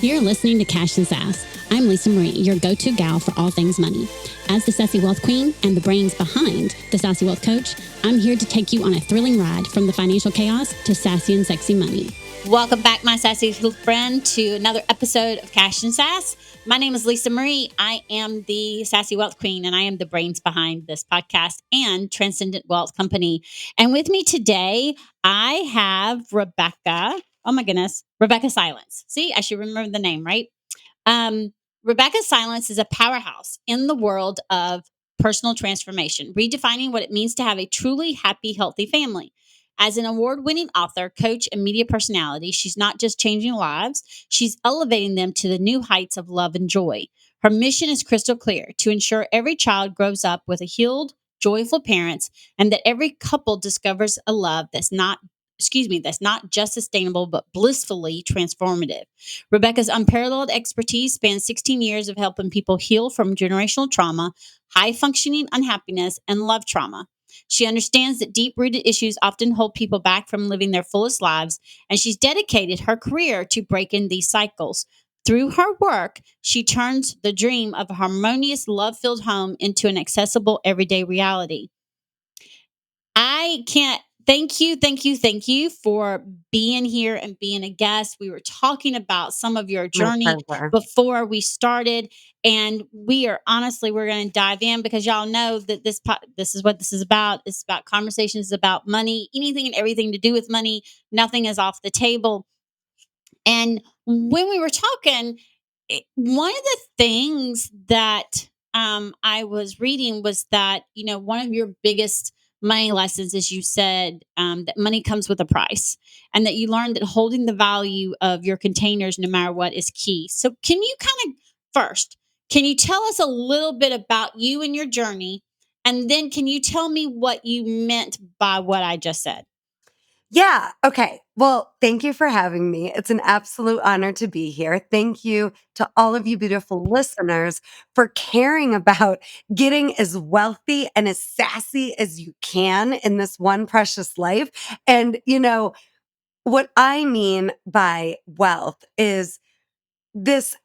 You're listening to Cash and Sass. I'm Lisa Marie, your go-to gal for all things money. As the Sassy Wealth Queen and the brains behind the Sassy Wealth Coach, I'm here to take you on a thrilling ride from the financial chaos to sassy and sexy money. Welcome back, my sassy friend, to another episode of Cash and Sass. My name is Lisa Marie. I am the Sassy Wealth Queen, and I am the brains behind this podcast and Transcendent Wealth Company. And with me today, I have Rebeccah. Oh my goodness, Rebeccah Silence. See, I should remember the name, right? Rebeccah Silence is a powerhouse in the world of personal transformation, redefining what it means to have a truly happy, healthy family. As an award winning author, coach, and media personality, she's not just changing lives, she's elevating them to the new heights of love and joy. Her mission is crystal clear: to ensure every child grows up with a healed, joyful parents, and that every couple discovers a love that's not just sustainable, but blissfully transformative. Rebeccah's unparalleled expertise spans 16 years of helping people heal from generational trauma, high functioning unhappiness, and love trauma. She understands that deep rooted issues often hold people back from living their fullest lives, and she's dedicated her career to breaking these cycles. Through her work, she turns the dream of a harmonious, love filled home into an accessible, everyday reality. I can't thank you for being here and being a guest. We were talking about some of your My journey pleasure. before we started, and we're going to dive in because y'all know that this is what this is about. It's about conversations about money, anything and everything to do with money. Nothing is off the table. And when we were talking, one of the things that I was reading was that, one of your biggest money lessons is you said that money comes with a price, and that you learned that holding the value of your containers, no matter what, is key. So, can you can you tell us a little bit about you and your journey? And then, can you tell me what you meant by what I just said? Yeah. Okay. Well, thank you for having me. It's an absolute honor to be here. Thank you to all of you beautiful listeners for caring about getting as wealthy and as sassy as you can in this one precious life. And, what I mean by wealth is this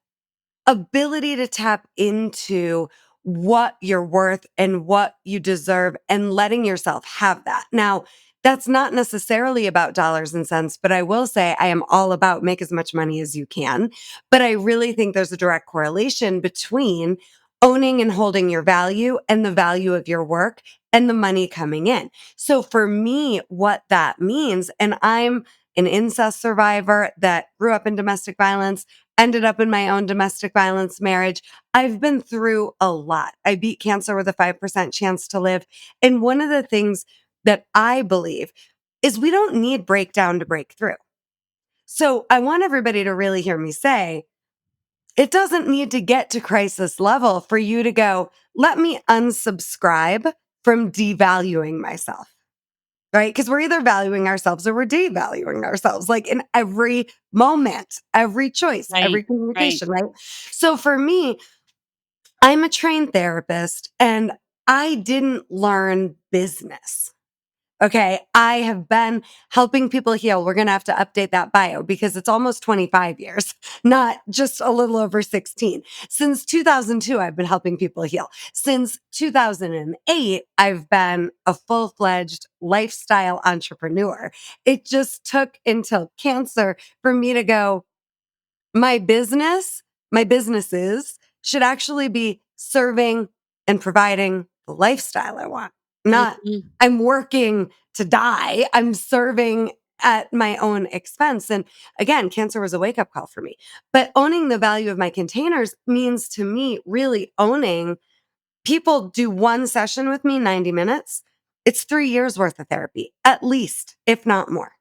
ability to tap into what you're worth and what you deserve and letting yourself have that. Now, that's not necessarily about dollars and cents, but I will say I am all about make as much money as you can. But I really think there's a direct correlation between owning and holding your value and the value of your work and the money coming in. So for me, what that means, and I'm an incest survivor that grew up in domestic violence, ended up in my own domestic violence marriage. I've been through a lot. I beat cancer with a 5% chance to live. And one of the things that I believe is we don't need breakdown to break through. So I want everybody to really hear me say, it doesn't need to get to crisis level for you to go, let me unsubscribe from devaluing myself. Right? Because we're either valuing ourselves or we're devaluing ourselves, like in every moment, every choice, every Right, right. communication, right? So for me, I'm a trained therapist and I didn't learn business. Okay. I have been helping people heal. We're going to have to update that bio because it's almost 25 years, not just a little over 16. Since 2002, I've been helping people heal. Since 2008, I've been a full-fledged lifestyle entrepreneur. It just took until cancer for me to go, my businesses should actually be serving and providing the lifestyle I want. Not Mhm. I'm working to die. I'm serving at my own expense. And again, cancer was a wake up call for me. But owning the value of my containers means to me really owning people do one session with me, 90 minutes. It's 3 years worth of therapy, at least, if not more.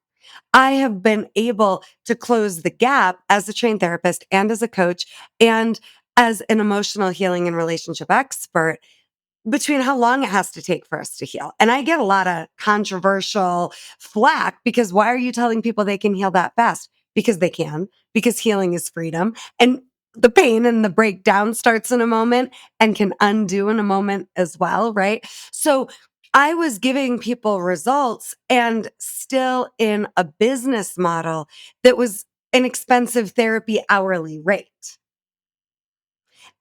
I have been able to close the gap as a trained therapist and as a coach and as an emotional healing and relationship expert between how long it has to take for us to heal. And I get a lot of controversial flack because why are you telling people they can heal that fast? Because they can, because healing is freedom. And the pain and the breakdown starts in a moment and can undo in a moment as well, right? So I was giving people results and still in a business model that was an expensive therapy hourly rate.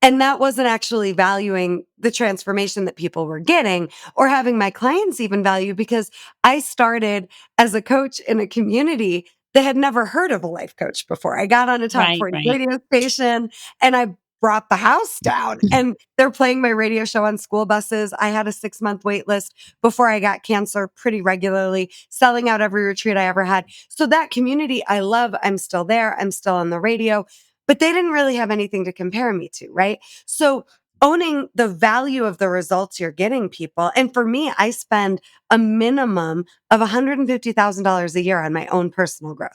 And that wasn't actually valuing the transformation that people were getting or having my clients even value, because I started as a coach in a community that had never heard of a life coach before. I got on a top Right, 40 right. radio station and I brought the house down, and they're playing my radio show on school buses. I had a 6-month wait list before I got cancer pretty regularly, selling out every retreat I ever had. So that community I love. I'm still there. I'm still on the radio, but they didn't really have anything to compare me to, right? So owning the value of the results you're getting people. And for me, I spend a minimum of $150,000 a year on my own personal growth.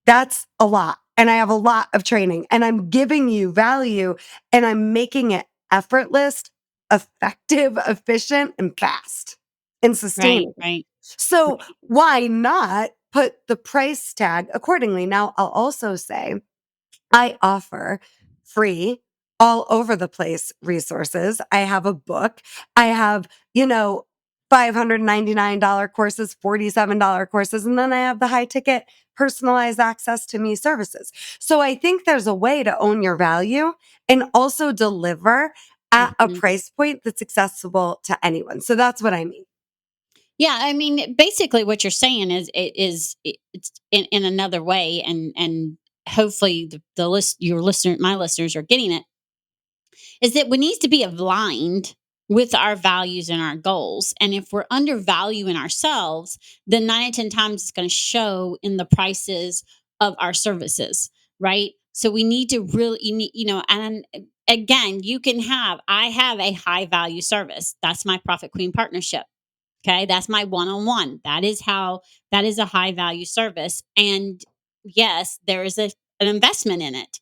That's a lot. And I have a lot of training, and I'm giving you value, and I'm making it effortless, effective, efficient, and fast and Right, sustainable. right, So right. why not put the price tag accordingly? Now, I'll also say I offer free, all over the place resources. I have a book. I have, $599 courses, $47 courses, and then I have the high ticket personalized access to me services. So I think there's a way to own your value and also deliver at a Mhm. price point that's accessible to anyone. So that's what I mean. Yeah, I mean, basically what you're saying is it's in another way, and hopefully the your listener, my listeners are getting it, is that we need to be aligned with our values and our goals. And if we're undervaluing ourselves, then 9 out of 10 times it's going to show in the prices of our services, right? So we need to really, and again, I have a high value service. That's my Profit Queen partnership. Okay. That's my one on one. That is a high value service. And yes, there is an investment in it.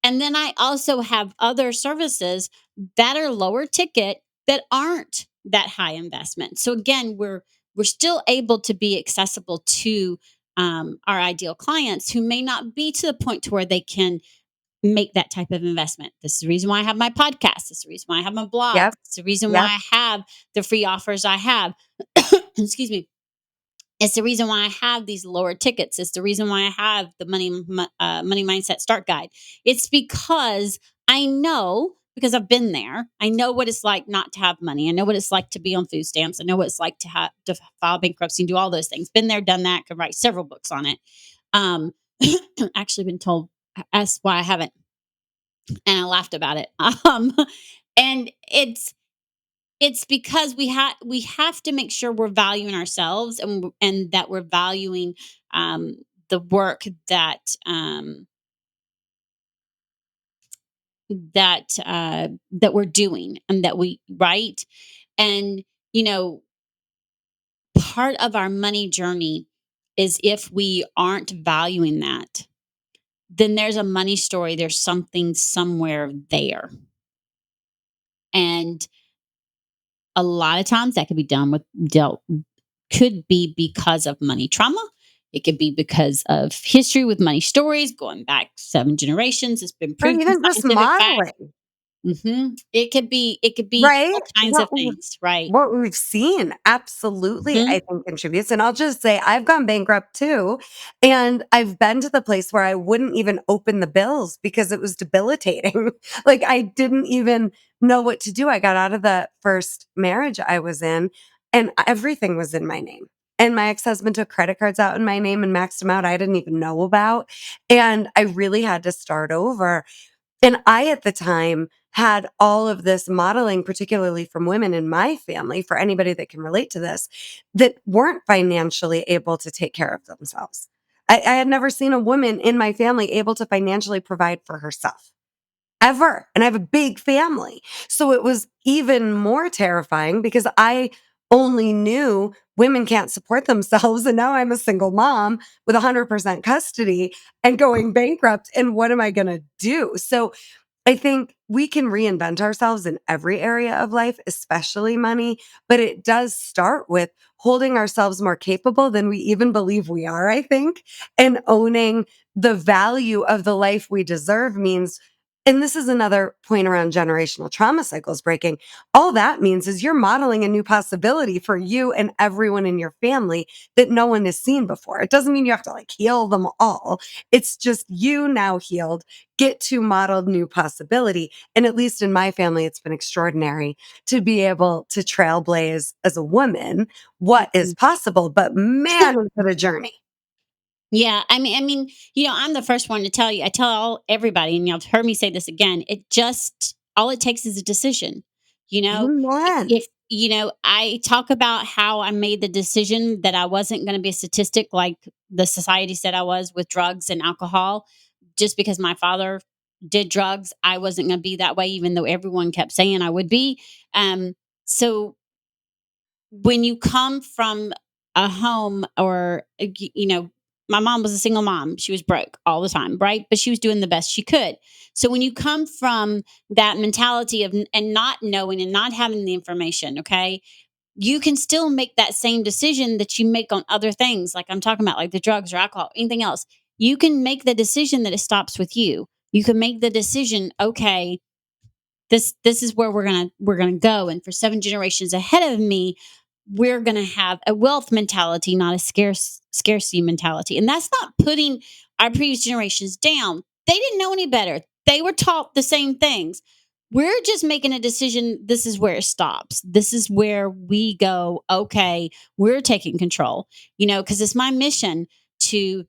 And then I also have other services that are lower ticket that aren't that high investment. So again, we're still able to be accessible to our ideal clients who may not be to the point to where they can make that type of investment. This is the reason why I have my podcast. This is the reason why I have my blog. Yep. It's the reason Yep. why I have the free offers I have. Excuse me. It's the reason why I have these lower tickets. It's the reason why I have the money mindset start guide. It's because I know, because I've been there. I know what it's like not to have money. I know what it's like to be on food stamps. I know what it's like to file bankruptcy and do all those things. Been there, done that. Could write several books on it. Um, actually been told, asked why I haven't, and I laughed about it. And it's because we have to make sure we're valuing ourselves, and that we're valuing the work that we're doing, and that we right. And you know part of our money journey is, if we aren't valuing that, then there's a money story, there's something somewhere there. And a lot of times that could be because of money trauma. It could be because of history with money stories going back 7 generations. It's been Or proven even just scientific fact. modeling. It could be Right? all kinds of things, right? What we've seen absolutely, Hmm. I think, contributes. And I'll just say I've gone bankrupt too. And I've been to the place where I wouldn't even open the bills because it was debilitating. Like I didn't even know what to do. I got out of the first marriage I was in, and everything was in my name. And my ex-husband took credit cards out in my name and maxed them out I didn't even know about. And I really had to start over. And I, at the time, had all of this modeling, particularly from women in my family, for anybody that can relate to this, that weren't financially able to take care of themselves. I had never seen a woman in my family able to financially provide for herself ever. And I have a big family. So it was even more terrifying because I only knew women can't support themselves. And now I'm a single mom with 100% custody and going bankrupt. And what am I going to do? So I think we can reinvent ourselves in every area of life, especially money, but it does start with holding ourselves more capable than we even believe we are, I think, and owning the value of the life we deserve means And this is another point around generational trauma cycles breaking. All that means is you're modeling a new possibility for you and everyone in your family that no one has seen before. It doesn't mean you have to like heal them all. It's just you now healed, get to model new possibility. And at least in my family, it's been extraordinary to be able to trailblaze as a woman what is Mhm. possible. But man, is it a journey. Yeah, I'm the first one to tell you. I tell everybody, and y'all have heard me say this again. It just all it takes is a decision. You know, Amen. if I talk about how I made the decision that I wasn't going to be a statistic like the society said I was with drugs and alcohol, just because my father did drugs, I wasn't going to be that way, even though everyone kept saying I would be. So when you come from a home or my mom was a single mom, she was broke all the time, right, but she was doing the best she could. So when you come from that mentality of and not knowing and not having the information, okay, you can still make that same decision that you make on other things, like I'm talking about, like the drugs or alcohol, anything else. You can make the decision that it stops with you. You can make the decision, okay, this is where we're gonna go, and for 7 generations ahead of me, we're gonna have a wealth mentality, not a scarcity mentality. And that's not putting our previous generations down. They didn't know any better. They were taught the same things. We're just making a decision. This is where it stops. This is where we go, okay, we're taking control, because it's my mission to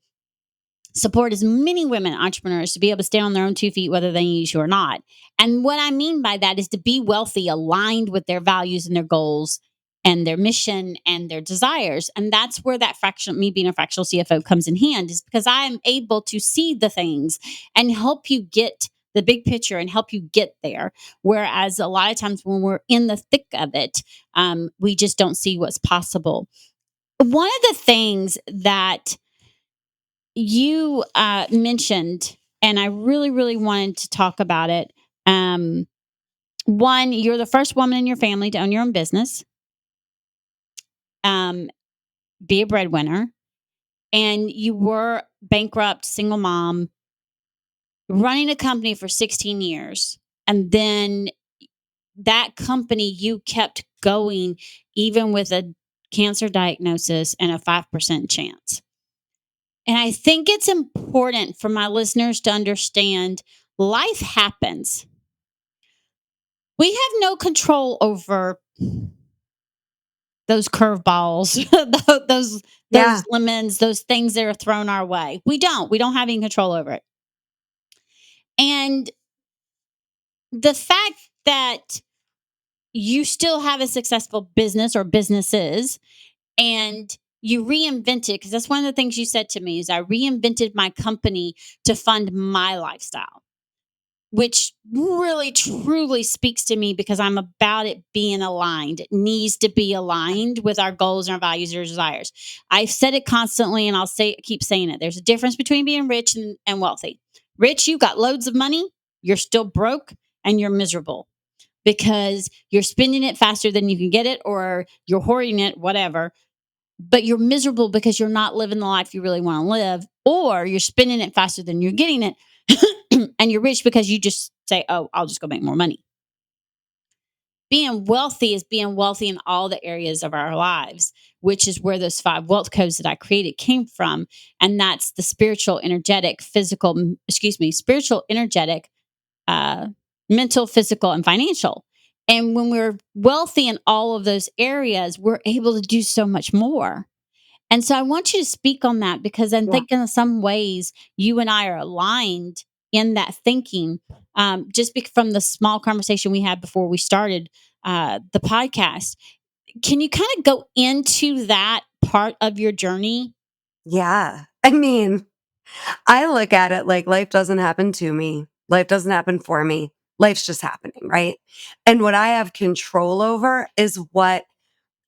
support as many women entrepreneurs to be able to stand on their own 2 feet, whether they use you or not. And what I mean by that is to be wealthy, aligned with their values and their goals and their mission and their desires. And that's where that me being a fractional CFO comes in hand, is because I am able to see the things and help you get the big picture and help you get there. Whereas a lot of times when we're in the thick of it, we just don't see what's possible. One of the things that you mentioned, and I really, really wanted to talk about it. Um, One, you're the first woman in your family to own your own business, um, be a breadwinner, and you were bankrupt, single mom, running a company for 16 years. And then that company you kept going, even with a cancer diagnosis and a 5% chance. And I think it's important for my listeners to understand life happens. We have no control over those curveballs, those Yeah. lemons, those things that are thrown our way. We don't. We don't have any control over it. And the fact that you still have a successful business or businesses and you reinvented, because that's one of the things you said to me, is I reinvented my company to fund my lifestyle, which really truly speaks to me because I'm about it being aligned. It needs to be aligned with our goals and our values and our desires. I've said it constantly and keep saying it. There's a difference between being rich and wealthy. Rich, you got loads of money, you're still broke and you're miserable because you're spending it faster than you can get it, or you're hoarding it, whatever. But you're miserable because you're not living the life you really want to live, or you're spending it faster than you're getting it. And you're rich because you just say, oh, I'll just go make more money. Being wealthy is being wealthy in all the areas of our lives, which is where those 5 wealth codes that I created came from. And that's the spiritual, energetic, spiritual, energetic, uh, mental, physical, and financial. And when we're wealthy in all of those areas, we're able to do so much more. And so I want you to speak on that, because I'm Yeah. thinking in some ways you and I are aligned in that thinking. From the small conversation we had before we started the podcast, can you kind of go into that part of your journey? Yeah. I mean, I look at it like life doesn't happen to me. Life doesn't happen for me. Life's just happening, right? And what I have control over is what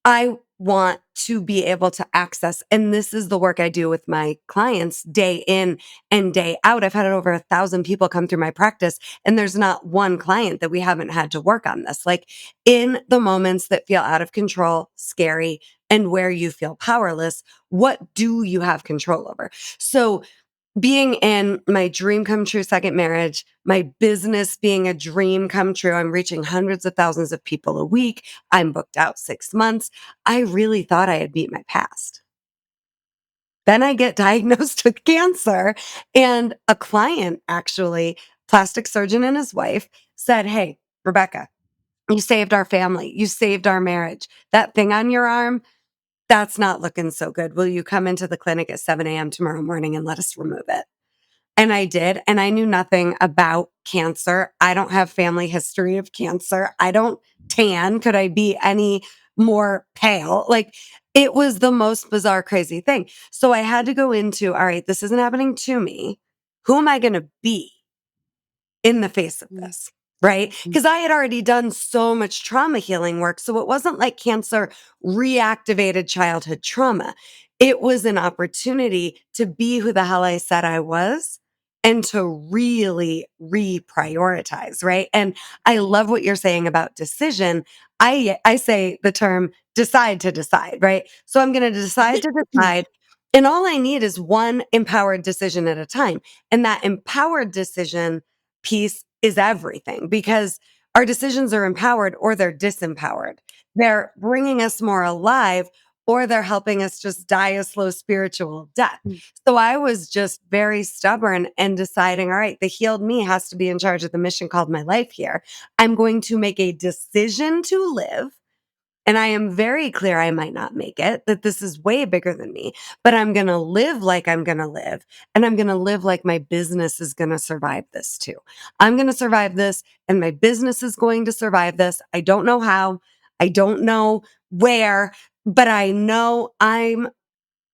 I want to be able to access. And this is the work I do with my clients day in and day out. I've had over 1,000 people come through my practice, and there's not one client that we haven't had to work on this. Like in the moments that feel out of control, scary, and where you feel powerless, what do you have control over? So being in my dream come true second marriage, my business being a dream come true, I'm reaching hundreds of thousands of people a week. I'm booked out 6 months. I really thought I had beat my past. Then I get diagnosed with cancer, and a client, actually, plastic surgeon and his wife, said, "Hey, Rebeccah, you saved our family. You saved our marriage. That thing on your arm, that's not looking so good. Will you come into the clinic at 7 a.m. tomorrow morning and let us remove it?" And I did, and I knew nothing about cancer. I don't have family history of cancer. I don't tan. Could I be any more pale? Like, it was the most bizarre, crazy thing. So I had to go into, all right, this isn't happening to me. Who am I going to be in the face of Mm, this? Right? mm, Because I had already done so much trauma healing work. So it wasn't like cancer reactivated childhood trauma. It was an opportunity to be who the hell I said I was and to really reprioritize. Right. And I love what you're saying about decision. I say the term decide to decide. Right. So I'm going to decide to decide. And all I need is one empowered decision at a time. And that empowered decision piece is everything because our decisions are empowered or they're disempowered. They're bringing us more alive or they're helping us just die a slow spiritual death. mm, So I was just very stubborn and deciding, all right, the healed me has to be in charge of the mission called my life here. I'm going to make a decision to live, and I am very clear I might not make it, that this is way bigger than me, but I'm going to live like I'm going to live. And I'm going to live like my business is going to survive this too. I'm going to survive this and my business is going to survive this. I don't know how, I don't know where, but I know I'm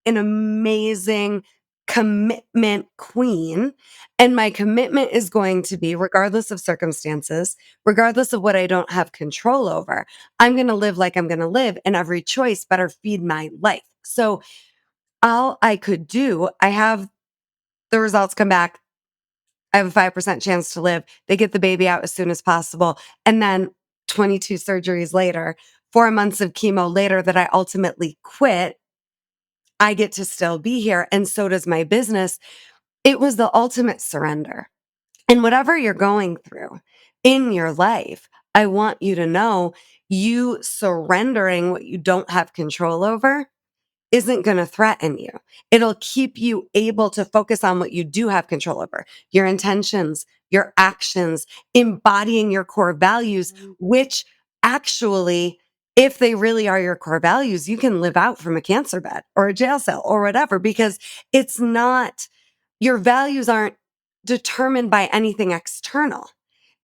an amazing commitment queen. And my commitment is going to be, regardless of circumstances, regardless of what I don't have control over, I'm going to live like I'm going to live. And every choice better feed my life. So all I could do, I have the results come back. I have a 5% chance to live. They get the baby out as soon as possible. And then 22 surgeries later, 4 months of chemo later that I ultimately quit, I get to still be here. And so does my business. It was the ultimate surrender. And whatever you're going through in your life, I want you to know you surrendering what you don't have control over isn't going to threaten you. It'll keep you able to focus on what you do have control over, your intentions, your actions, embodying your core values, mm, which actually, if they really are your core values, you can live out from a cancer bed or a jail cell or whatever, because it's not, your values aren't determined by anything external.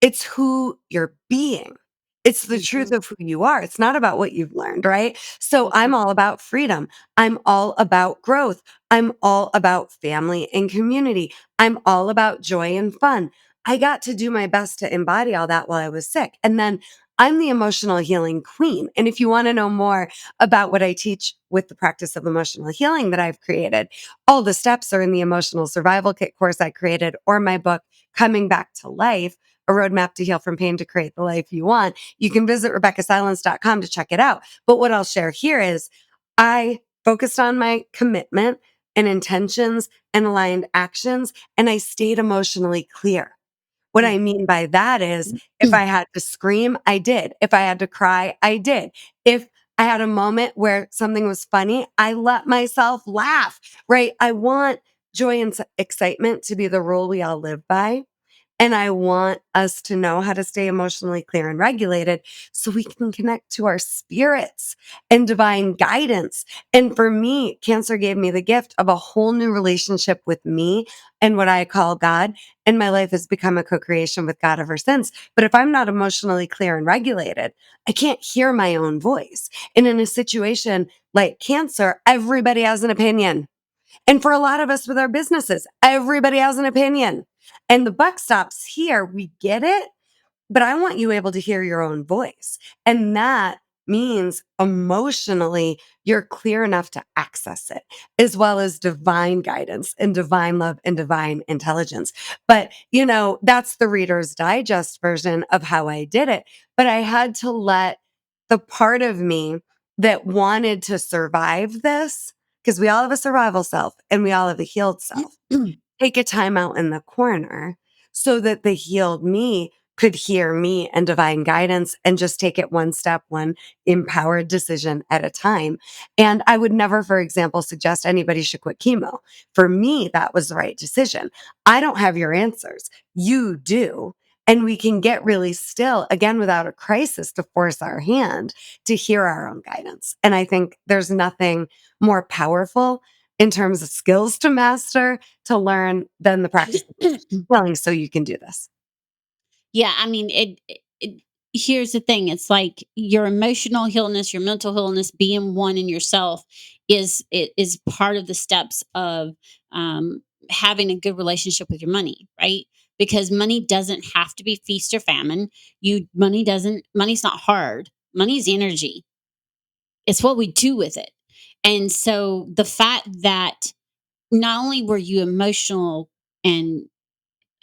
It's who you're being. It's the truth mhm, of who you are. It's not about what you've learned, right? So mhm, I'm all about freedom. I'm all about growth. I'm all about family and community. I'm all about joy and fun. I got to do my best to embody all that while I was sick. And then I'm the emotional healing queen. And if you want to know more about what I teach with the practice of emotional healing that I've created, all the steps are in the emotional survival kit course I created or my book, Coming Back to Life, a roadmap to heal from pain to create the life you want. You can visit RebeccahSilence.com to check it out. But what I'll share here is I focused on my commitment and intentions and aligned actions, and I stayed emotionally clear. What mm, I mean by that is if mm, I had to scream, I did. If I had to cry, I did. If I had a moment where something was funny, I let myself laugh, right? I want joy and excitement to be the rule we all live by. And I want us to know how to stay emotionally clear and regulated so we can connect to our spirits and divine guidance. And for me, cancer gave me the gift of a whole new relationship with me and what I call God. And my life has become a co creation with God ever since. But if I'm not emotionally clear and regulated, I can't hear my own voice. And in a situation like cancer, everybody has an opinion. And for a lot of us with our businesses, everybody has an opinion. And the buck stops here. We get it, but I want you able to hear your own voice. And that means emotionally, you're clear enough to access it, as well as divine guidance and divine love and divine intelligence. But, that's the Reader's Digest version of how I did it. But I had to let the part of me that wanted to survive this, because we all have a survival self and we all have a healed self. take a time out in the corner so that the healed me could hear me and divine guidance and just take it one step, one empowered decision at a time. And I would never, for example, suggest anybody should quit chemo. For me, that was the right decision. I don't have your answers. You do. And we can get really still, again, without a crisis to force our hand to hear our own guidance. And I think there's nothing more powerful in terms of skills to master, to learn than the practice of healing so you can do this. Yeah, I mean, here's the thing. It's like your emotional illness, your mental illness, being one in yourself is part of the steps of um, having a good relationship with your money, right? Because money doesn't have to be feast or famine. Money's not hard. Money's energy. It's what we do with it. And so the fact that not only were you emotional and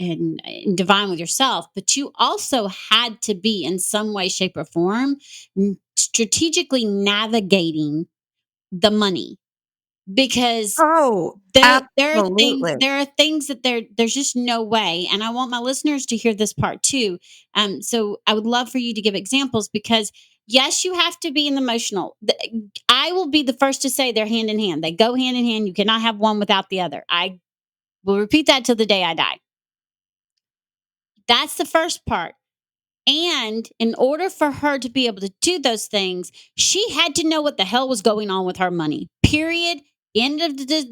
and divine with yourself, but you also had to be in some way, shape, or form strategically navigating the money because Oh, absolutely. there are things that there's just no way, and I want my listeners to hear this part too. So I would love for you to give examples because yes, you have to be in the emotional. I will be the first to say they're hand in hand. They go hand in hand. You cannot have one without the other. I will repeat that till the day I die. That's the first part. And in order for her to be able to do those things, she had to know what the hell was going on with her money. Period. End of there's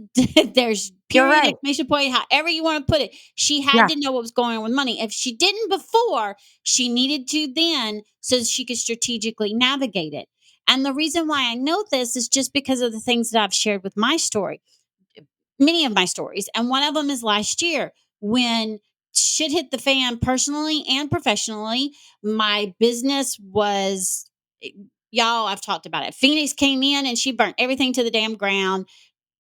You're period, right. exclamation point, however you want to put it. She had Yeah. to know what was going on with money. If she didn't before, she needed to then so that she could strategically navigate it. And the reason why I know this is just because of the things that I've shared with my story, many of my stories. And one of them is last year when shit hit the fan personally and professionally. My business was, y'all, I've talked about it. Phoenix came in and she burnt everything to the damn ground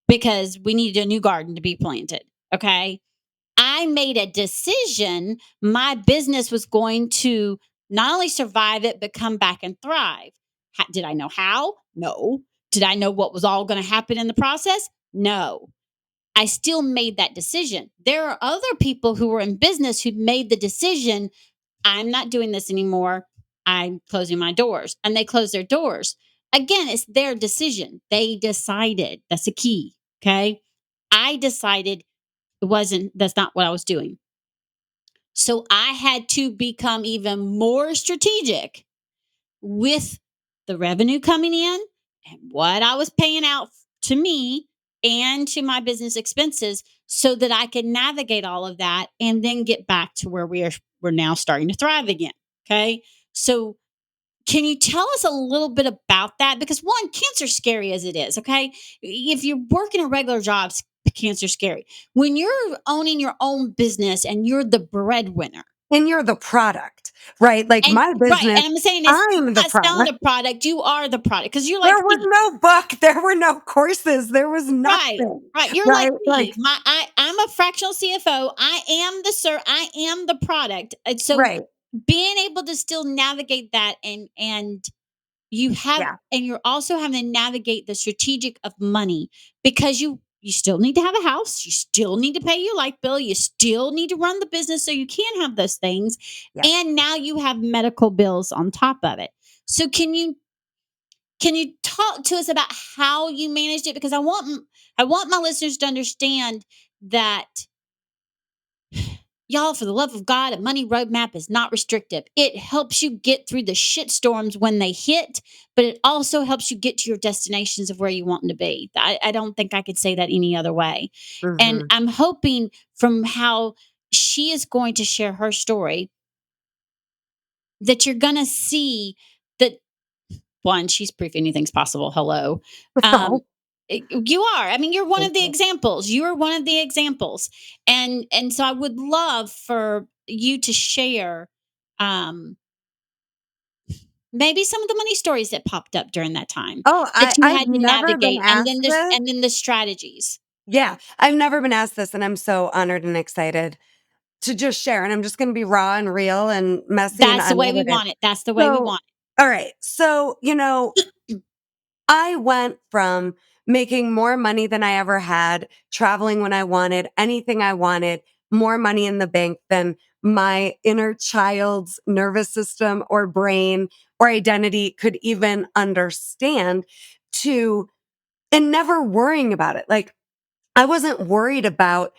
because we needed a new garden to be planted. Okay. I made a decision my business was going to not only survive it, but come back and thrive. Did I know how? No. Did I know what was all going to happen in the process? No. I still made that decision. There are other people who were in business who made the decision, I'm not doing this anymore. I'm closing my doors. And they closed their doors. Again, it's their decision. They decided. That's the key. Okay. I decided that's not what I was doing. So I had to become even more strategic with the revenue coming in and what I was paying out to me and to my business expenses so that I could navigate all of that and then get back to where we're now starting to thrive again. Okay. So can you tell us a little bit about that? Because one, cancer's scary as it is. Okay. If you're working a regular job, cancer's scary. When you're owning your own business and you're the breadwinner, And you're the product, right? Like and my right, business, and I'm saying this, you're I'm the not selling product. a product, you are the product because you're like There was me. no book, there were no courses, there was Right, nothing, right. You're like right? me. Like, I'm a fractional CFO. I am the product. And so right. being able to still navigate that and you have Yeah. and you're also having to navigate the strategic of money because you still need to have a house, you still need to pay your light bill, you still need to run the business so you can have those things. Yeah. And now you have medical bills on top of it. So can you talk to us about how you managed it? Because I want my listeners to understand that y'all, for the love of God, a money roadmap is not restrictive. It helps you get through the shit storms when they hit, but it also helps you get to your destinations of where you want them to be. I don't think I could say that any other way. And Mhm. I'm hoping from how she is going to share her story that you're going to see that one, she's proof anything's possible. Hello. Um, Oh, you are. I mean, you're one thank of the you. examples. You are one of the examples. And so I would love for you to share um maybe some of the money stories that popped up during that time Oh, that you I've had to never been navigate asked this. and then the strategies. Yeah, I've never been asked this, and I'm so honored and excited to just share, and I'm just gonna be raw and real and messy and That's the way we unedited. want it. That's the way we So, want all right. So, it. I went from making more money than I ever had, traveling when I wanted, anything I wanted, more money in the bank than my inner child's nervous system or brain or identity could even understand to, and never worrying about it. Like, I wasn't worried about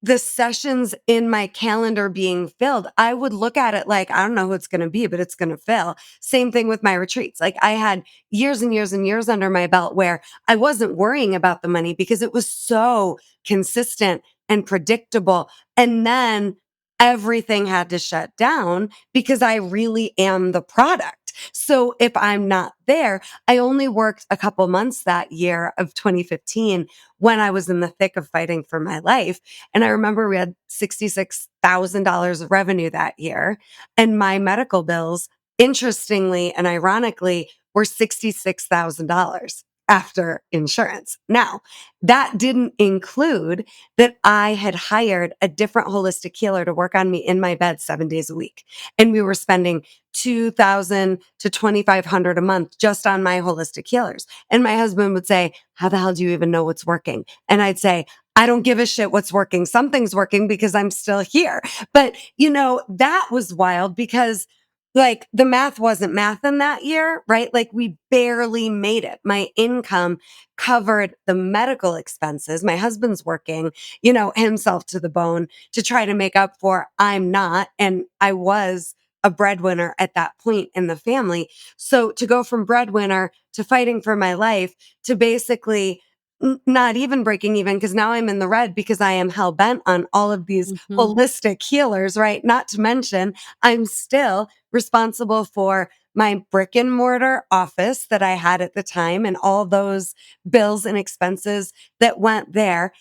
the sessions in my calendar being filled. I would look at it like, I don't know who it's going to be, but it's going to fill. Same thing with my retreats. Like, I had years and years and years under my belt where I wasn't worrying about the money because it was so consistent and predictable. And then everything had to shut down because I really am the product. So if I'm not there, I only worked a couple months that year of 2015 when I was in the thick of fighting for my life. And I remember we had $66,000 of revenue that year. And my medical bills, interestingly and ironically, were $66,000 after insurance. Now, that didn't include that I had hired a different holistic healer to work on me in my bed 7 days a week. And we were spending 2,000 to 2,500 a month just on my holistic healers. And my husband would say, how the hell do you even know what's working? And I'd say, I don't give a shit what's working. Something's working because I'm still here. But, that was wild because like the math wasn't math in that year, right? Like we barely made it. My income covered the medical expenses. My husband's working, himself to the bone to try to make up for I'm not. And I was a breadwinner at that point in the family. So to go from breadwinner to fighting for my life to basically not even breaking even because now I'm in the red because I am hell bent on all of these Mhm. holistic healers, right? Not to mention, I'm still responsible for my brick and mortar office that I had at the time and all those bills and expenses that went there.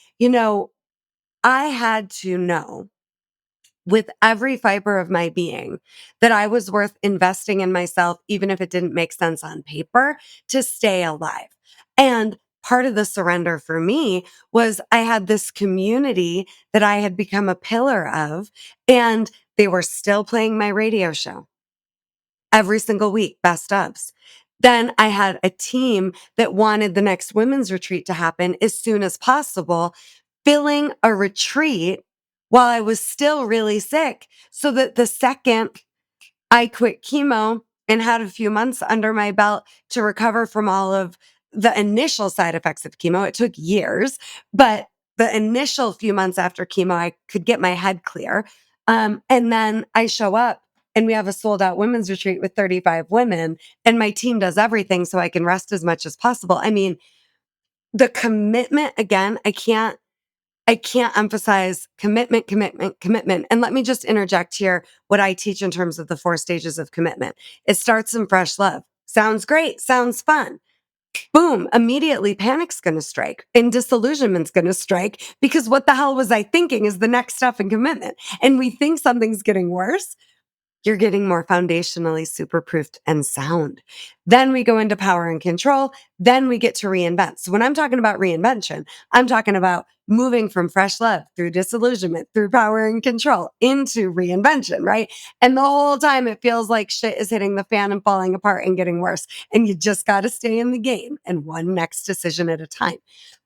I had to know with every fiber of my being that I was worth investing in myself, even if it didn't make sense on paper, to stay alive. And part of the surrender for me was I had this community that I had become a pillar of, and they were still playing my radio show every single week, best ofs. Then I had a team that wanted the next women's retreat to happen as soon as possible, filling a retreat while I was still really sick so that the second I quit chemo and had a few months under my belt to recover from all of the initial side effects of chemo. It took years, but the initial few months after chemo, I could get my head clear. And then I show up and we have a sold out women's retreat with 35 women and my team does everything so I can rest as much as possible. I mean, the commitment again, I can't emphasize commitment, commitment, commitment. And let me just interject here what I teach in terms of the 4 stages of commitment. It starts in fresh love. Sounds great. Sounds fun. Boom. Immediately panic's going to strike and disillusionment's going to strike because what the hell was I thinking is the next step in commitment. And we think something's getting worse. You're getting more foundationally superproofed and sound. Then we go into power and control. Then we get to reinvent. So when I'm talking about reinvention, I'm talking about moving from fresh love through disillusionment, through power and control into reinvention, right? And the whole time it feels like shit is hitting the fan and falling apart and getting worse. And you just got to stay in the game and one next decision at a time.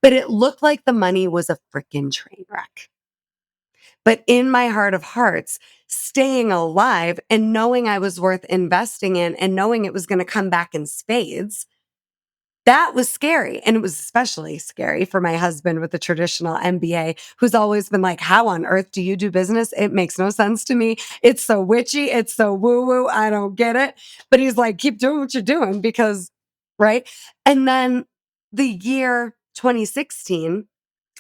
But it looked like the money was a freaking train wreck. But in my heart of hearts, staying alive and knowing I was worth investing in and knowing it was going to come back in spades, that was scary. And it was especially scary for my husband with a traditional MBA who's always been like, how on earth do you do business? It makes no sense to me. It's so witchy. It's so woo woo. I don't get it. But he's like, keep doing what you're doing because, right? And then the year 2016,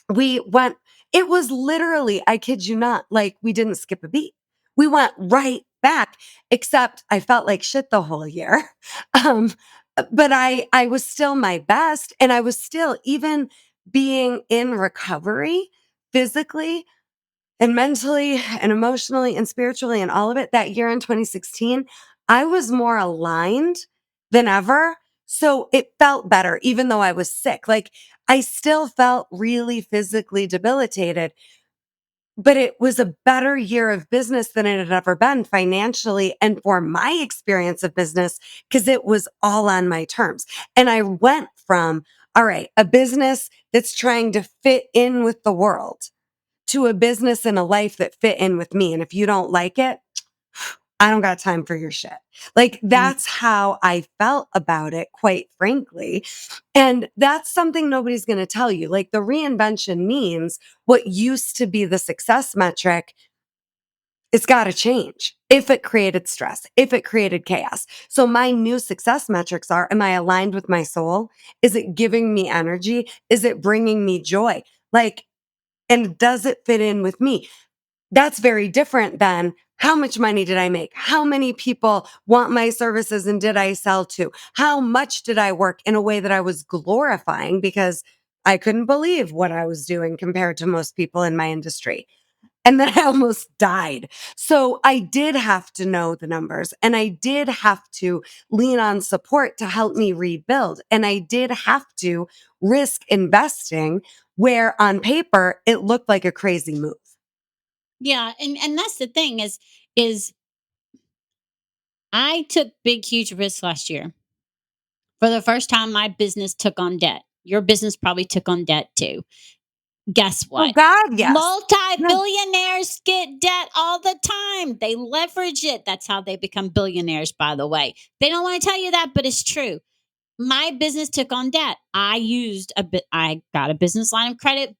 we went, it was literally, I kid you not, like we didn't skip a beat. We went right back, except I felt like shit the whole year. Um, but I was still my best and I was still even being in recovery physically and mentally and emotionally and spiritually and all of it that year in 2016, I was more aligned than ever. So it felt better, even though I was sick. Like I still felt really physically debilitated, but it was a better year of business than it had ever been financially and for my experience of business because it was all on my terms. And I went from all right, a business that's trying to fit in with the world to a business and a life that fit in with me. And if you don't like it, I don't got time for your shit. Like, Mm. that's how I felt about it, quite frankly. And that's something nobody's going to tell you. Like, the reinvention means what used to be the success metric, it's got to change if it created stress, if it created chaos. So, my new success metrics are, am I aligned with my soul? Is it giving me energy? Is it bringing me joy? Like, and does it fit in with me? That's very different than how much money did I make? How many people want my services and did I sell to? How much did I work in a way that I was glorifying because I couldn't believe what I was doing compared to most people in my industry. And then I almost died. So I did have to know the numbers and I did have to lean on support to help me rebuild. And I did have to risk investing where on paper it looked like a crazy move. Yeah, and that's the thing is I took big huge risks last year. For the first time my business took on debt. Your business probably took on debt too. Guess Oh what? God, yes. Yeah. Multi-billionaires get debt all the time. They leverage it. That's how they become billionaires, by the way. They don't want to tell you that, but it's true. My business took on debt. I got a business line of credit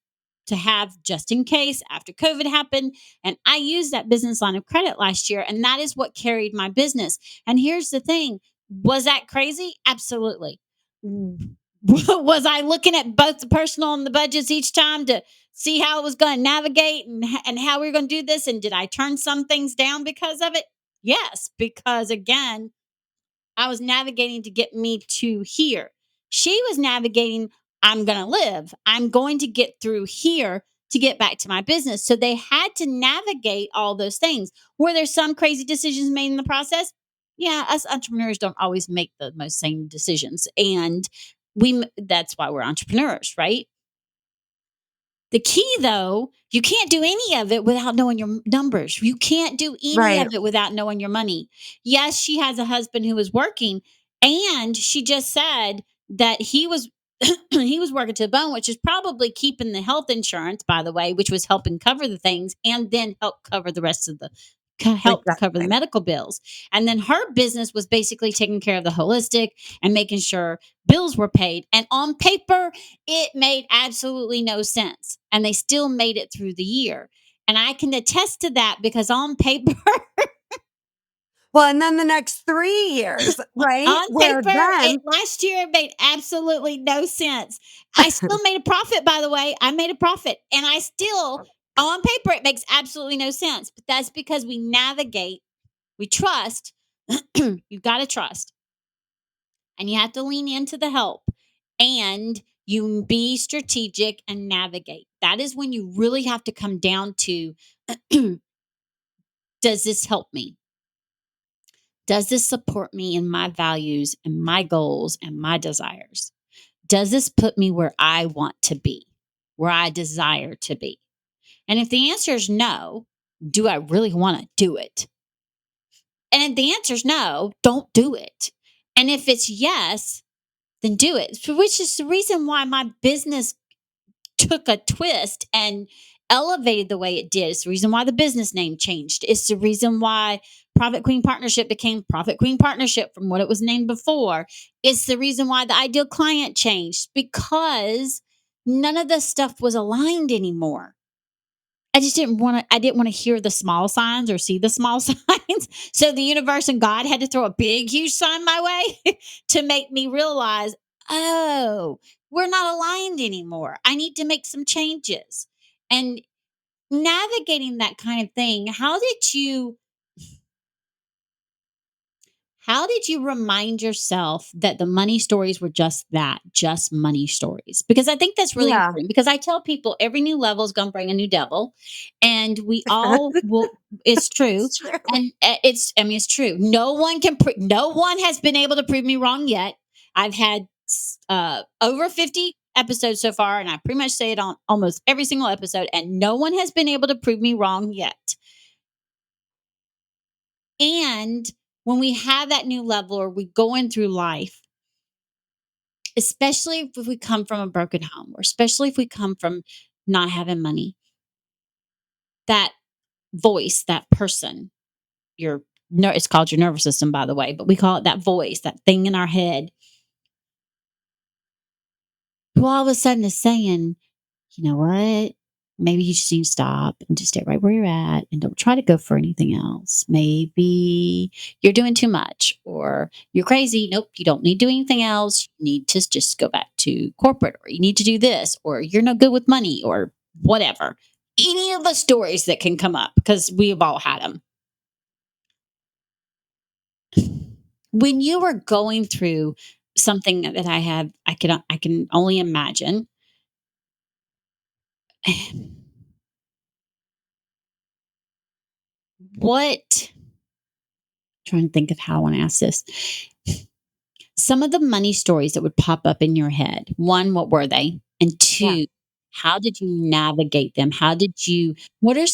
to have just in case after COVID happened. And I used that business line of credit last year. And that is what carried my business. And here's the thing, was that crazy? Absolutely. Was I looking at both the personal and the budgets each time to see how it was going to navigate and how we are going to do this? And did I turn some things down because of it? Yes, because again, I was navigating to get me to here. She was navigating, I'm going to live. I'm going to get through here to get back to my business. So they had to navigate all those things. Were there some crazy decisions made in the process? Yeah, us entrepreneurs don't always make the most sane decisions. And that's why we're entrepreneurs, right? The key, though, you can't do any of it without knowing your numbers. You can't do any Right. of it without knowing your money. Yes, she has a husband who is working, and she just said that he was he was working to the bone, which is probably keeping the health insurance, by the way, which was helping cover the things, and then help cover the rest of the help cover the Exactly. medical bills. And then her business was basically taking care of the holistic and making sure bills were paid. And on paper, it made absolutely no sense. And they still made it through the year. And I can attest to that because on paper, Well, and then the next 3 years, right? on Where paper, it then last year made absolutely no sense. I still made a profit, by the way. I made a profit. And I still, on paper, it makes absolutely no sense. But that's because we navigate, we trust. You've got to trust. And you have to lean into the help. And you be strategic and navigate. That is when you really have to come down to does this help me? Does this support me in my values and my goals and my desires? Does this put me where I want to be, where I desire to be? And if the answer is no, do I really want to do it? And if the answer is no, don't do it. And if it's yes, then do it. So which is the reason why my business took a twist and elevated the way it did. It's the reason why the business name changed. It's the reason why Profit Queen Partnership became Profit Queen Partnership from what it was named before. It's the reason why the ideal client changed because none of the stuff was aligned anymore. I didn't want to hear the small signs or see the small signs. So the universe and God had to throw a big, huge sign my way to make me realize, oh, we're not aligned anymore. I need to make some changes. And navigating that kind of thing, how did you remind yourself that the money stories were just that, just money stories? Because I think that's really yeah. important because I tell people every new level is going to bring a new devil and we all will it's true It's true. and it's true. No one has been able to prove me wrong yet. I've had over 50 episodes so far and I pretty much say it on almost every single episode and no one has been able to prove me wrong yet. And when we have that new level or we going through life, especially if we come from a broken home, or especially if we come from not having money, that voice, that person, your it's called your nervous system, by the way, but we call it that voice, that thing in our head, who all of a sudden is saying, you know what? Maybe you just need to stop and just stay right where you're at and don't try to go for anything else. Maybe you're doing too much, or you're crazy. Nope, you don't need to do anything else. You need to just go back to corporate, or you need to do this, or you're no good with money, or whatever. Any of the stories that can come up, because we have all had them. When you were going through something that I can only imagine. What Trying to think of how I want to ask this. Some of the money stories that would pop up in your head. One, what were they? And Yeah. two, how did you navigate them? What are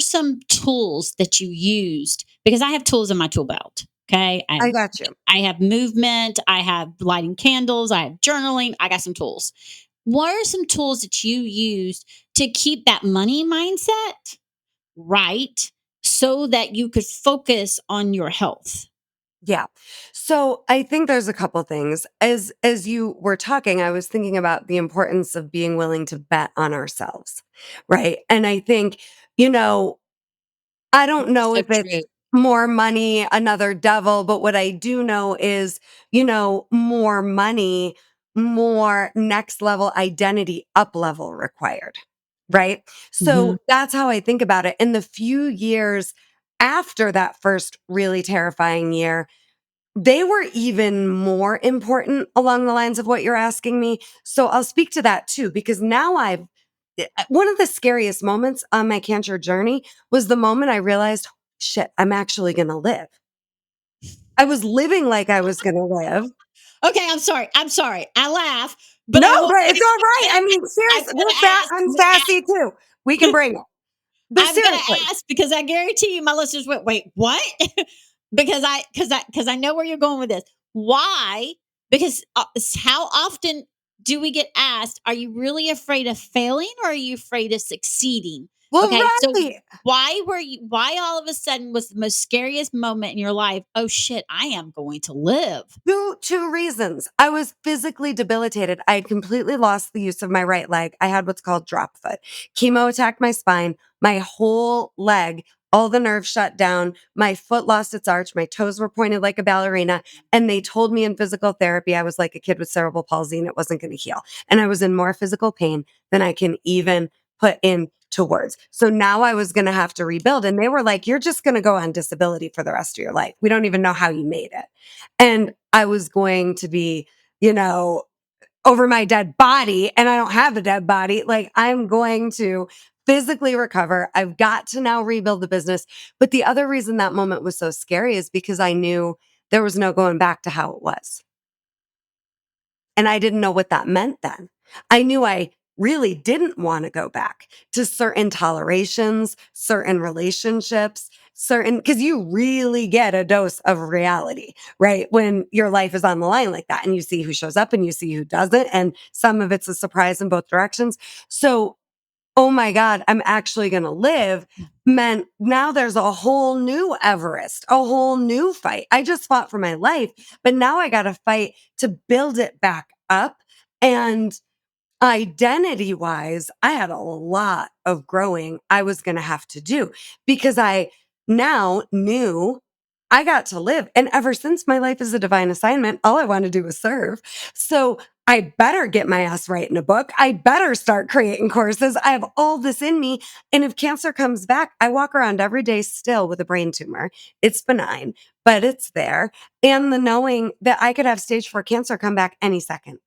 some tools that you used? Because I have tools in my tool belt. Okay. I got you. I have movement, I have lighting candles, I have journaling, I got some tools. What are some tools that you used to keep that money mindset right so that you could focus on your health? Yeah. So I think there's a couple things. As you were talking, I was thinking about the importance of being willing to bet on ourselves. Right. And I think, you know, I don't know So if it's true. more money, another devil, but what I do know is, more money, more next level identity up level required. Right. Mhm. So that's how I think about it. In the few years after that first really terrifying year, they were even more important along the lines of what you're asking me. So I'll speak to that too, because now one of the scariest moments on my cancer journey was the moment I realized, shit, I'm actually going to live. I was living like I was going to live. Okay, I'm sorry. I'm sorry. I laugh, but No, I will. but it's all right. I mean, I'm seriously, gonna ask. I'm sassy too. We can bring it. But I'm gonna seriously, ask because I guarantee you, my listeners went, "Wait, what?" because I know where you're going with this. Why? Because how often do we get asked, "Are you really afraid of failing, or are you afraid of succeeding?" well, Okay, so right. why were you? Why all of a sudden was the most scariest moment in your life? Oh shit! I am going to live. Two reasons. I was physically debilitated. I had completely lost the use of my right leg. I had what's called drop foot. Chemo attacked my spine, my whole leg, all the nerves shut down. My foot lost its arch. My toes were pointed like a ballerina. And they told me in physical therapy I was like a kid with cerebral palsy and it wasn't going to heal. And I was in more physical pain than I can even put into words. So now I was going to have to rebuild. And they were like, you're just going to go on disability for the rest of your life. We don't even know how you made it. And I was going to be, you know, over my dead body, and I don't have a dead body. Like, I'm going to physically recover. I've got to now rebuild the business. But the other reason that moment was so scary is because I knew there was no going back to how it was. And I didn't know what that meant then. I knew I really didn't want to go back to certain tolerations, certain relationships, because you really get a dose of reality, right? When your life is on the line like that and you see who shows up and you see who doesn't. And some of it's a surprise in both directions. So, oh my God, I'm actually going to live meant now there's a whole new Everest, a whole new fight. I just fought for my life, but now I got to fight to build it back up. And identity wise, I had a lot of growing I was going to have to do because I now knew I got to live. And ever since my life is a divine assignment, all I want to do is serve. So I better get my ass right in a book. I better start creating courses. I have all this in me. And if cancer comes back, I walk around every day still with a brain tumor. It's benign, but it's there. And the knowing that I could have stage 4 cancer come back any second.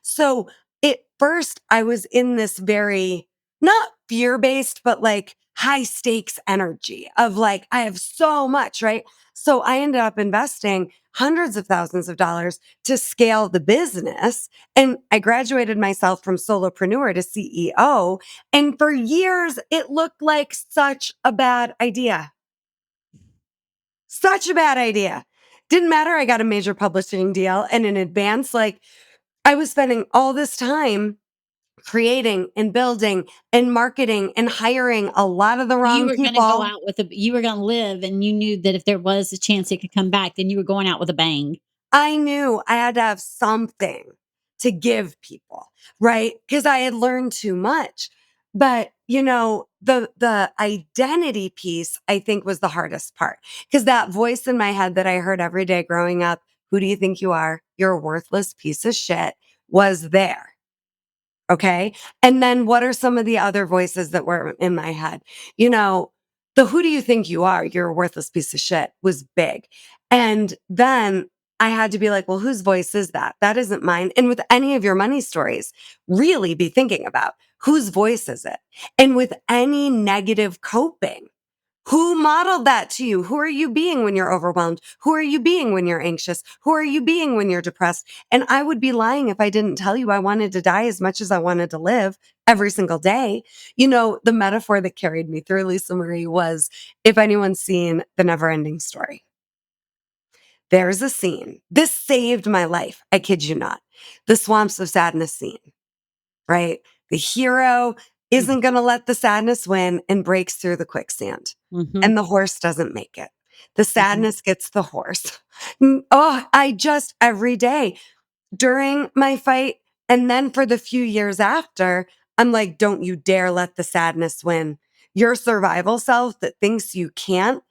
So at first, I was in this very not fear based, but like high stakes energy of like, I have so much, right? So I ended up investing hundreds of thousands of dollars to scale the business. And I graduated myself from solopreneur to CEO. And for years, it looked like such a bad idea. Such a bad idea. Didn't matter. I got a major publishing deal. And in advance, like I was spending all this time creating and building and marketing and hiring a lot of the You wrong were gonna go people. out with a you were gonna live, and you knew that if there was a chance it could come back, then you were going out with a bang. I knew I had to have something to give people, right? Because I had learned too much. But, the identity piece, I think, was the hardest part. Because that voice in my head that I heard every day growing up, who do you think you are? You're a worthless piece of shit, was there. Okay. And then what are some of the other voices that were in my head? You know, the who do you think you are? You're a worthless piece of shit was big. And then I had to be like, well, whose voice is that? That isn't mine. And with any of your money stories, really be thinking about whose voice is it? And with any negative coping, who modeled that to you? Who are you being when you're overwhelmed? Who are you being when you're anxious? Who are you being when you're depressed? And I would be lying if I didn't tell you I wanted to die as much as I wanted to live every single day. The metaphor that carried me through, Lisa Marie, was if anyone's seen The Never-Ending Story, there's a scene. This saved my life. I kid you not. The Swamps of Sadness scene, right? The hero isn't going to let the sadness win and breaks through the quicksand. Mhm, And the horse doesn't make it. The mhm. sadness gets the horse. I just every day during my fight and then for the few years after, I'm like, don't you dare let the sadness win. Your survival self that thinks you can't,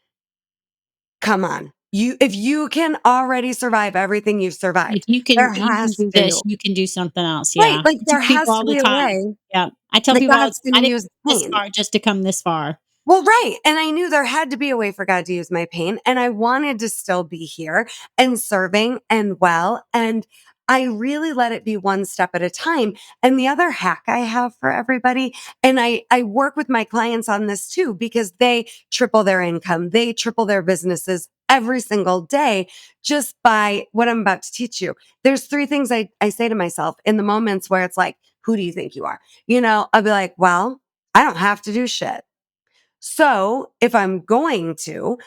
come on. If you can already survive everything you've If survived, you can there you can has do this, to. you can do something else, Right. yeah. Like I there tell people has all to the be a time. way Yeah. I tell that people all the God's time, going "I to didn't use go this pain. far just to come this far." Well, right. And I knew there had to be a way for God to use my pain. And I wanted to still be here and serving and well. And I really let it be one step at a time. And the other hack I have for everybody, and I work with my clients on this too, because they triple their income, they triple their businesses every single day just by what I'm about to teach you. There's three things I say to myself in the moments where it's like, who do you think you are? I'll be like, well, I don't have to do shit. So if I'm going to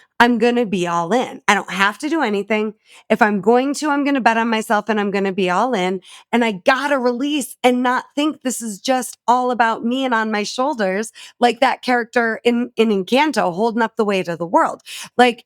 be all in. I don't have to do anything. If I'm going to, I'm going to bet on myself and I'm going to be all in. And I got to release and not think this is just all about me and on my shoulders, like that character in Encanto holding up the weight of the world. Like,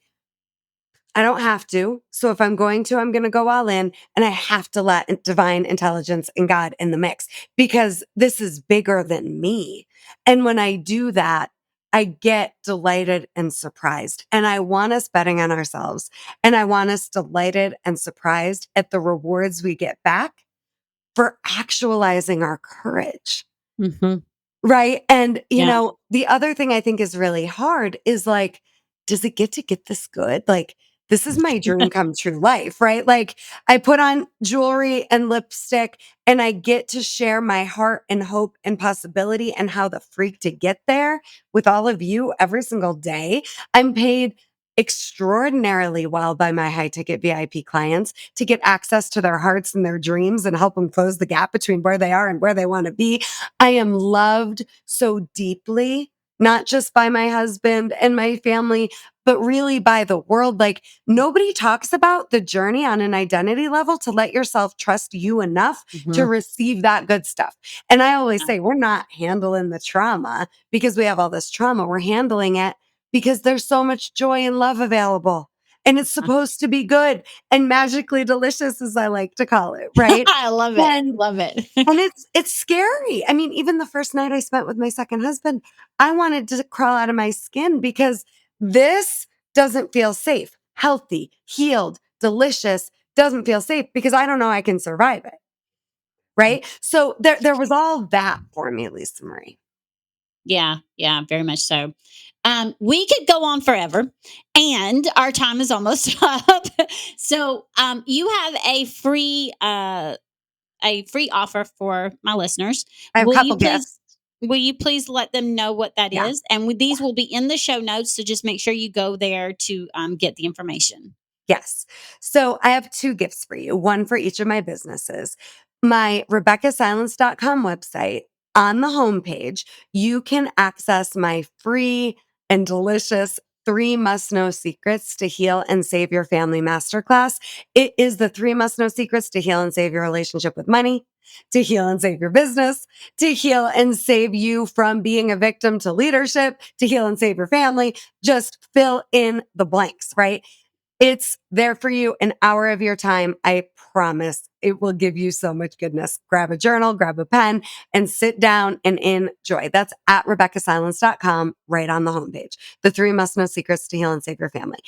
I don't have to. So if I'm going to, I'm going to go all in and I have to let divine intelligence and God in the mix because this is bigger than me. And when I do that, I get delighted and surprised. And I want us betting on ourselves. And I want us delighted and surprised at the rewards we get back for actualizing our courage. Mhm. Right. And, Yeah. the other thing I think is really hard is like, does it get this good? Like, this is my dream come true life, right? Like, I put on jewelry and lipstick and I get to share my heart and hope and possibility and how the freak to get there with all of you every single day. I'm paid extraordinarily well by my high ticket VIP clients to get access to their hearts and their dreams and help them close the gap between where they are and where they want to be. I am loved so deeply, not just by my husband and my family, but really by the world. Like nobody talks about the journey on an identity level to let yourself trust you enough to Mhm. receive that good stuff. And I always Yeah. say, we're not handling the trauma because we have all this trauma. We're handling it because there's so much joy and love available. And it's supposed to be good and magically delicious, as I like to call it, right? I love it. And Love it. and it's scary. I mean, even the first night I spent with my second husband, I wanted to crawl out of my skin because this doesn't feel safe, healthy, healed, delicious, doesn't feel safe because I don't know I can survive it. Right. So there was all that for me, Lisa Marie. Yeah, yeah, very much so. We could go on forever, and our time is almost up. So, you have a free offer for my listeners. I have a Will you couple please? gifts. Will you please let them know what that Yeah. is? And these will be in the show notes, so just make sure you go there to get the information. Yes. So I have two gifts for you, one for each of my businesses. My RebeccahSilence.com website, on the homepage, you can access my free and delicious 3 must-know secrets to heal and save your family masterclass. It is the 3 must-know secrets to heal and save your relationship with money, to heal and save your business, to heal and save you from being a victim to leadership, to heal and save your family. Just fill in the blanks, right? It's there for you, an hour of your time. I promise it will give you so much goodness. Grab a journal, grab a pen, and sit down and enjoy. That's at RebeccahSilence.com, right on the homepage. The 3 must-know secrets to heal and save your family.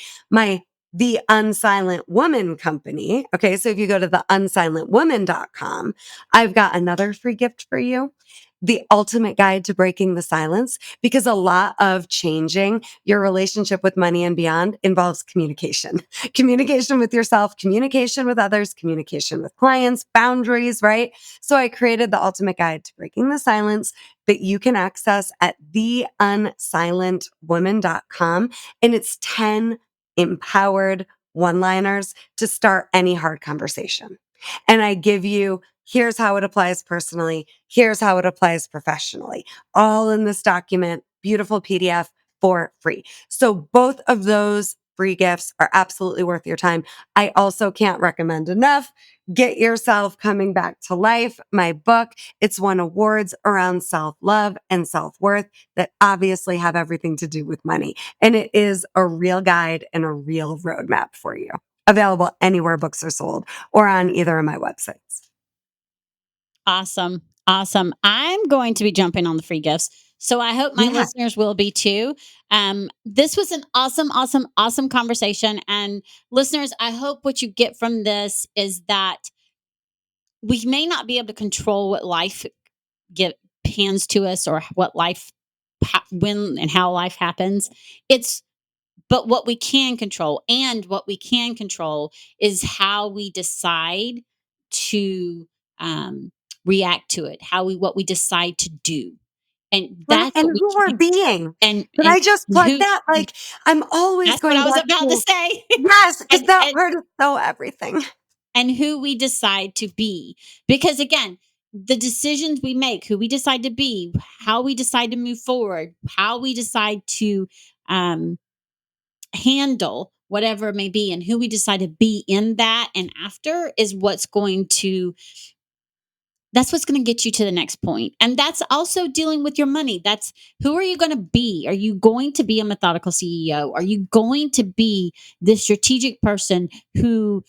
The Unsilent Woman Company. Okay, so if you go to the unsilentwoman.com, I've got another free gift for you. The ultimate guide to breaking the silence, because a lot of changing your relationship with money and beyond involves communication. Communication with yourself, communication with others, communication with clients, boundaries, right? So I created the ultimate guide to breaking the silence that you can access at theunsilentwoman.com. And it's 10 empowered one-liners to start any hard conversation. And I give you, here's how it applies personally. Here's how it applies professionally. All in this document, beautiful PDF for free. So both of those free gifts are absolutely worth your time. I also can't recommend enough. Get Yourself Coming Back to Life, my book. It's won awards around self-love and self-worth that obviously have everything to do with money. And it is a real guide and a real roadmap for you. Available anywhere books are sold or on either of my websites. Awesome. Awesome. I'm going to be jumping on the free gifts. So I hope my Yeah. listeners will be too. This was an awesome, awesome, awesome conversation. And listeners, I hope what you get from this is that we may not be able to control what life get hands to us or what life, when and how life happens. But what we can control, and what we can control is how we decide to react to it, what we decide to do. And Right. that's And what we who we're can, being. Can and I just plug who, that? Like, I'm always that's what going I was back about to to, say. yes, because and, that and, part is so everything. and who we decide to be. Because again, the decisions we make, who we decide to be, how we decide to move forward, how we decide to, um, handle whatever it may be, and who we decide to be in that and after is that's what's going to get you to the next point. And that's also dealing with your money. That's, who are you going to be? Are you going to be a methodical CEO? Are you going to be the strategic person who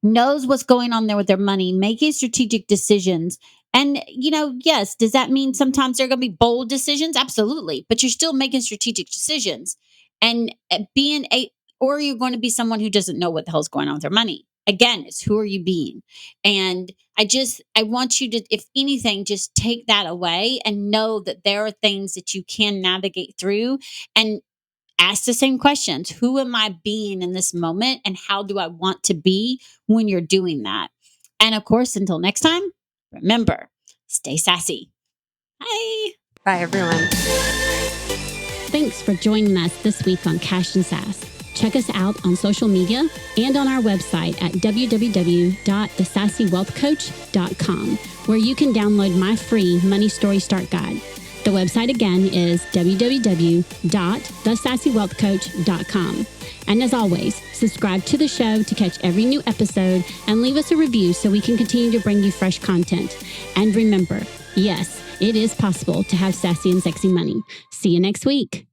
knows what's going on there with their money, making strategic decisions? And, yes, does that mean sometimes there are going to be bold decisions? Absolutely. But you're still making strategic decisions. And or are you going to be someone who doesn't know what the hell's going on with their money? Again, it's, who are you being? And I want you to, if anything, just take that away and know that there are things that you can navigate through, and ask the same questions. Who am I being in this moment? And how do I want to be when you're doing that? And of course, until next time, remember, stay sassy. Bye. Bye, everyone. Thanks for joining us this week on Cash and Sass. Check us out on social media and on our website at www.thesassywealthcoach.com, where you can download my free Money Story Start Guide. The website again is www.thesassywealthcoach.com. And as always, subscribe to the show to catch every new episode and leave us a review so we can continue to bring you fresh content. And remember, yes, it is possible to have sassy and sexy money. See you next week.